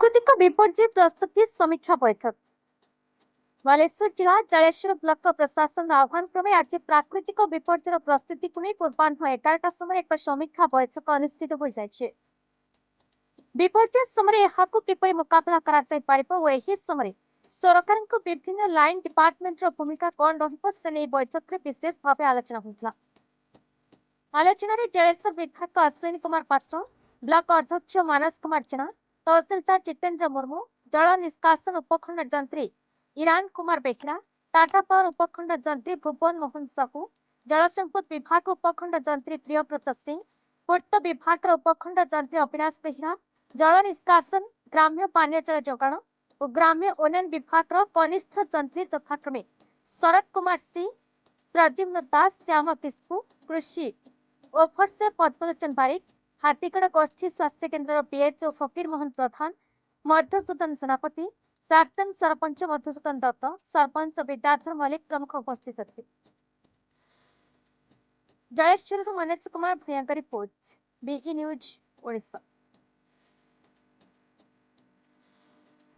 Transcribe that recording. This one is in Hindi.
प्राकृतिक विपर्यय प्रस्तुति समीक्षा बैठक बालेश्वर जिला जलेश्वर ब्लॉक प्रशासन आह्वान क्रमे आज प्राकृतिक विपर्यय प्रस्तुति को नहीं पूर्वाह्न 11टा समय एक समीक्षा बैठक अनुष्ठित हो जाए। विपर्यय समय यहां किपर मुकाबला करा जाय पारिबो ओ एही समय सरकार को विभिन्न लाइन डिपार्टमेंट रो भूमिका कौन रहिबो से नै बैठक रे विशेष भाव आलोचना होइतला। आलोचना रे जलेश्वर विधायक अश्विनी कुमार पात्र, ब्लॉक अध्यक्ष मानस कुमार जेना, तहसीलदार जितेंद्र मुर्मू, जल निष्कासन उपखंड जंत्री ईरान कुमार बेखरा, टाटा पावर उपखंड जंत्री भुवन मोहन साहू, जल संपद विभाग उपखंड जंत्री प्रियव्रत सिंह, पूर्त विभाग उपखंड जंत्री अविनाश बेहरा, जल निष्कासन ग्राम्य पानीय जल जोगाण और ग्राम्य उन्नयन विभाग कनिष्ठ जंत्री यथाक्रमे शरद कुमार सिंह, प्रद्युम्न दास, श्याम किस्कु, कृषि ओफरसे पद्मलोचन बारिक, हाथीगढ़ गोष्ठी स्वास्थ्य केन्द्र पीएचओ फकीर मोहन प्रधान, मधुसूदन सेनापति, प्राक्तन सरपंच मधुसूदन दत्त, सरपंच विद्याधर मल्लिक प्रमुख उपस्थित थे। Jaleswar Manoj Kumar Bhuyan report, B E news Odisha.